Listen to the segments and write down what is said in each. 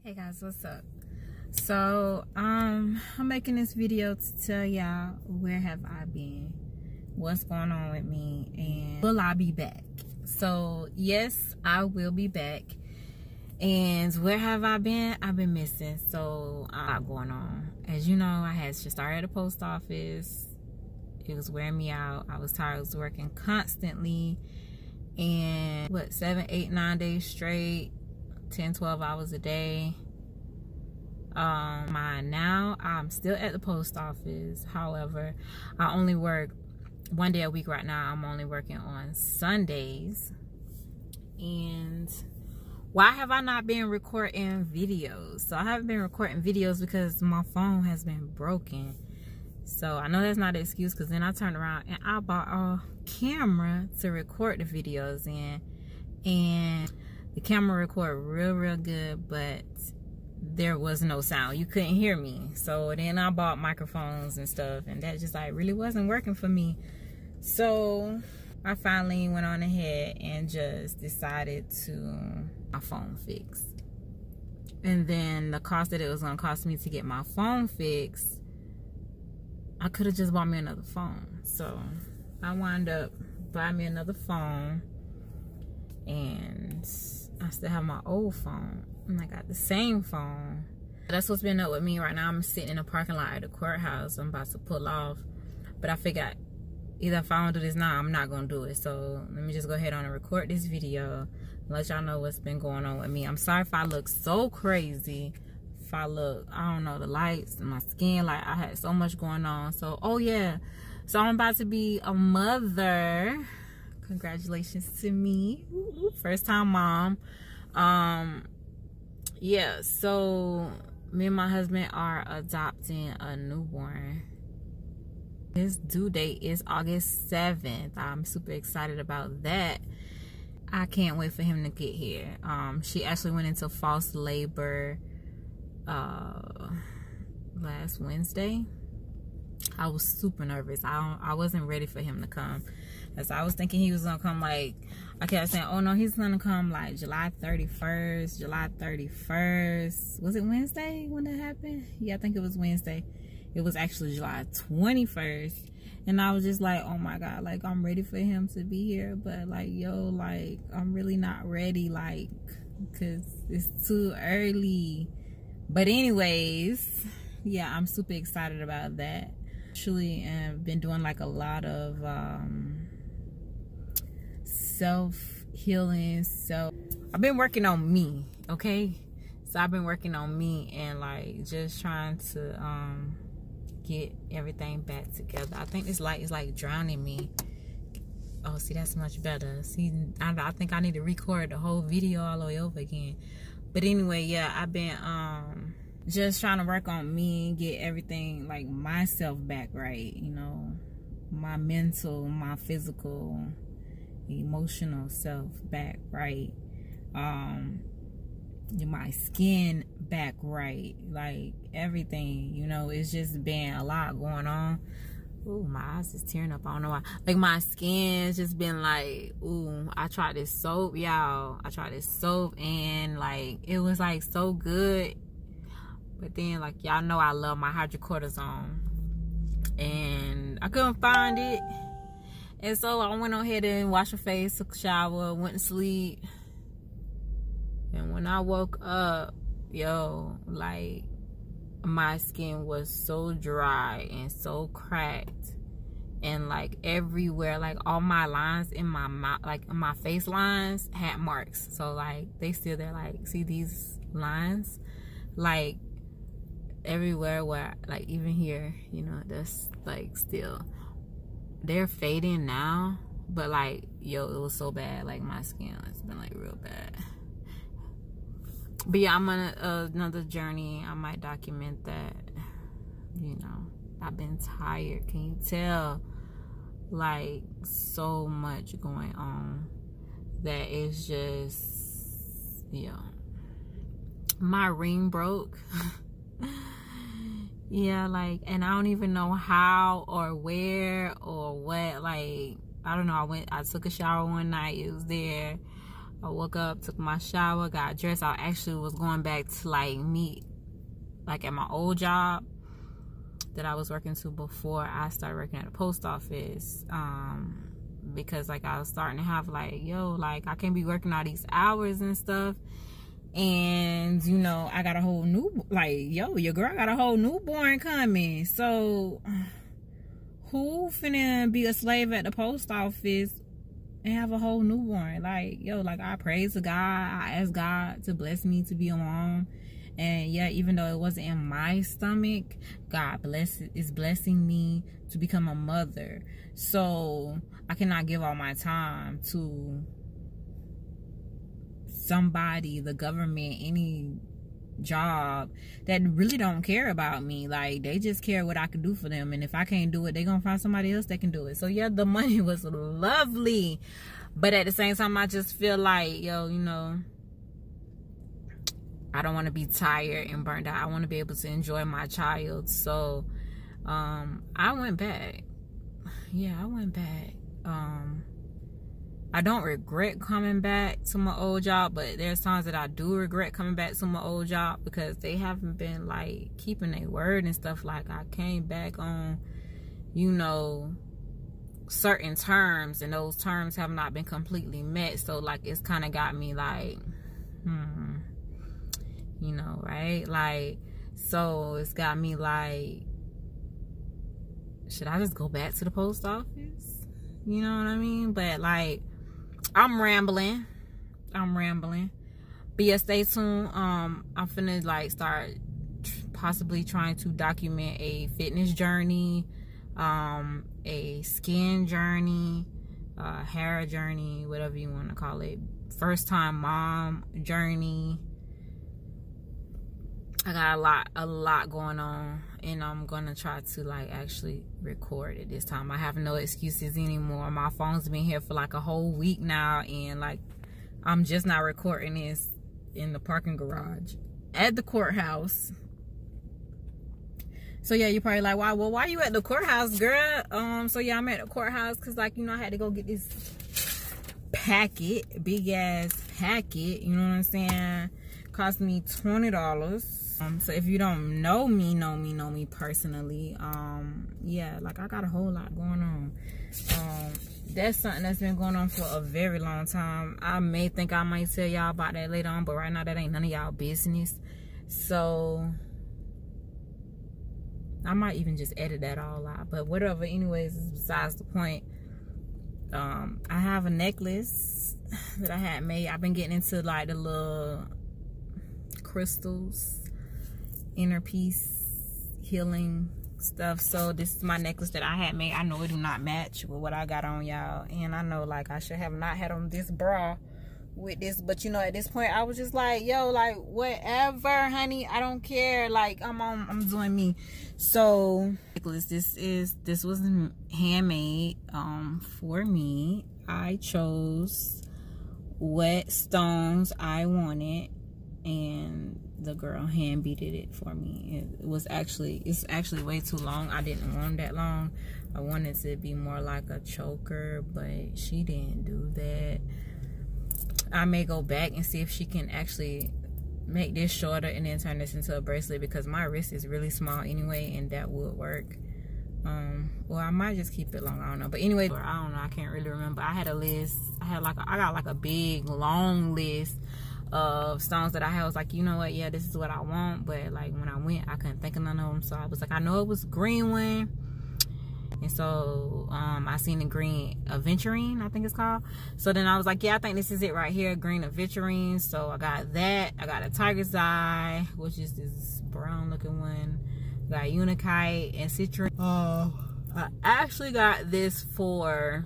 Hey guys, what's up? So I'm making this video to tell y'all where have I been, what's going on with me, and will I be back? So yes, I will be back. And where have I been? I've been missing. So a lot going on. As you know, I had just started at the post office. It was wearing me out. I was tired. I was working constantly, and 7, 8, 9 days straight, 10, 12 hours a day. Now I'm still at the post office. However, I only work 1 day a week right now. I'm only working on Sundays. And why have I not been recording videos? So I haven't been recording videos because my phone has been broken. So I know that's not an excuse, because then I turned around and I bought a camera to record the videos in, and the camera recorded real good, but there was no sound. You couldn't hear me. So then I bought microphones and stuff, and that just like really wasn't working for me. So I finally went on ahead and just decided to my phone fixed. And then the cost that it was going to cost me to get my phone fixed, I could have just bought me another phone. So I wound up buying me another phone, and I still have my old phone, and I got the same phone. That's what's been up with me right now. I'm sitting in a parking lot at the courthouse. I'm about to pull off, but I figured either if I don't do this now, I'm not gonna do it. So let me just go ahead on and record this video and let y'all know what's been going on with me. I'm sorry if I look so crazy. If I look, I don't know, the lights and my skin, like I had so much going on. So, oh yeah, so I'm about to be a mother. Congratulations to me, first time mom. Yeah, so me and my husband are adopting a newborn. His due date is August 7th. I'm super excited about that. I can't wait for him to get here. She actually went into false labor last Wednesday. I was super nervous. I wasn't ready for him to come. As I was thinking he was gonna come, like, I kept saying, oh no, he's gonna come like July 31st, July 31st. Was it Wednesday when that happened? Yeah, I think it was Wednesday. It was actually July 21st. And I was just like, oh my God, like, I'm ready for him to be here. But like, yo, like, I'm really not ready, like, because it's too early. But anyways, yeah, I'm super excited about that. Actually, I've been doing like a lot of self-healing. So I've been working on me, okay? So I've been working on me and like just trying to get everything back together. I think this light is like drowning me. Oh, see, that's much better. See, I think I need to record the whole video all the way over again. But anyway, yeah, I've been just trying to work on me, get everything, like, myself back right, you know, my mental, my physical, emotional self back right, my skin back right, like, everything, you know. It's just been a lot going on. Ooh, my eyes is tearing up. I don't know why. Like, my skin's just been like, ooh, I tried this soap, y'all. I tried this soap, and like, it was like so good. But then, like, y'all know I love my hydrocortisone, and I couldn't find it. And so I went on ahead and washed my face, took a shower, went to sleep. And when I woke up, yo, like, my skin was so dry and so cracked, and like everywhere, like all my lines in my mouth, like my face lines, had marks. So like they still there. Like, see these lines, like everywhere where, like, even here, you know, that's like still, they're fading now, but like, yo, it was so bad. Like, my skin has been like real bad. But yeah, I'm on another journey. I might document that. You know, I've been tired. Can you tell? Like, so much going on that it's just, yeah. My ring broke. Yeah, like, and I don't even know how or where or what. Like, I don't know. I took a shower one night. It was there. I woke up, took my shower, got dressed. I actually was going back to like meet like at my old job that I was working to before I started working at the post office. Because like I was starting to have like, yo, like I can't be working all these hours and stuff. And you know, I got a whole new, like, yo, your girl got a whole newborn coming. So who finna be a slave at the post office and have a whole newborn? Like, yo, like I praise to God. I ask God to bless me to be a mom. And yeah, even though it wasn't in my stomach, God is blessing me to become a mother. So I cannot give all my time to somebody, the government, any job that really don't care about me. Like, they just care what I can do for them. And if I can't do it, they're gonna find somebody else that can do it. So yeah, the money was lovely. But at the same time, I just feel like, yo, you know, I don't want to be tired and burned out. I want to be able to enjoy my child. So I went back. Yeah, I went back. I don't regret coming back to my old job, but there's times that I do regret coming back to my old job because they haven't been like keeping their word and stuff. Like I came back on, you know, certain terms, and those terms have not been completely met. So like it's kind of got me like, you know, right? Like, so it's got me like, should I just go back to the post office? You know what I mean? But like, I'm rambling. But yeah, stay tuned. I'm finna like start possibly trying to document a fitness journey, a skin journey, hair journey, whatever you want to call it, first time mom journey. I got a lot going on, and I'm gonna try to like actually record it this time. I have no excuses anymore. My phone's been here for like a whole week now, and like I'm just not recording this in the parking garage at the courthouse. So yeah, you're probably like, why are you at the courthouse, girl? So yeah, I'm at the courthouse because like, you know, I had to go get this packet, big ass packet, you know what I'm saying? Cost me $20. So if you don't know me personally, yeah, like I got a whole lot going on. That's something that's been going on for a very long time. I may think I might tell y'all about that later on, but right now that ain't none of y'all business. So I might even just edit that all out, but whatever. Anyways, it's besides the point. I have a necklace that I had made. I've been getting into like the little crystals, inner peace, healing stuff. So this is my necklace that I had made. I know it do not match with what I got on, y'all, and I know like I should have not had on this bra with this, but you know, at this point I was just like, yo, like whatever, honey, I don't care, like I'm doing me. So this was handmade for me. I chose what stones I wanted, and the girl hand beaded it for me. It's actually way too long. I didn't want that long. I wanted it to be more like a choker, but she didn't do that. I may go back and see if she can actually make this shorter and then turn this into a bracelet, because my wrist is really small anyway, and that would work. Well, I might just keep it long, I don't know. But anyway, I don't know, I can't really remember. I had a list. I got like a big long list of stones that I was like, you know what, yeah, this is what I want. But like when I went, I couldn't think of none of them. So I was like, I know it was green one. And so I seen the green aventurine, I think it's called. So then I was like, yeah, I think this is it right here, green aventurine. So I got that. I got a tiger's eye, which is this brown looking one. Got unikite and citrus. I actually got this for,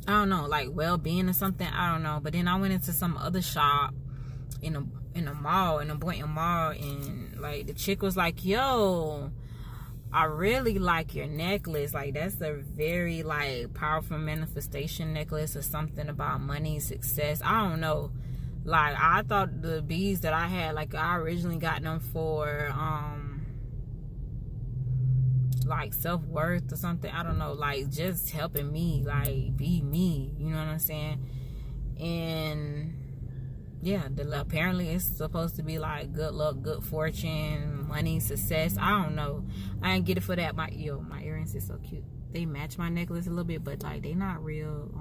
I don't know, like well-being or something, I don't know. But then I went into some other shop in a mall, in a Boynton Mall, and like the chick was like, yo, I really like your necklace. Like that's a very like powerful manifestation necklace, or something about money, success, I don't know. Like I thought the beads that I had, like I originally got them for like self-worth or something, I don't know, like just helping me like be me, you know what I'm saying? And yeah, apparently it's supposed to be like good luck, good fortune, money, success. I don't know. I ain't get it for that. My earrings is so cute. They match my necklace a little bit, but like they not real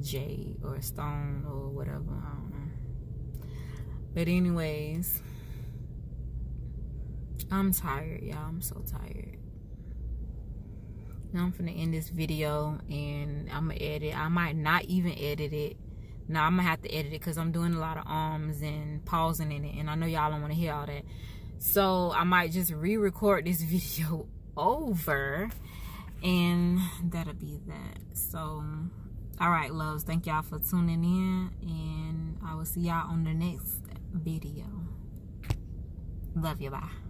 jade or stone or whatever. I don't know. But anyways, I'm tired, y'all. I'm so tired. Now I'm finna end this video and I'm gonna edit. I might not even edit it. No, I'm gonna have to edit it because I'm doing a lot of arms and pausing in it, and I know y'all don't want to hear all that. So I might just re-record this video over, and that'll be that. So, all right, loves, thank y'all for tuning in, and I will see y'all on the next video. Love you, bye.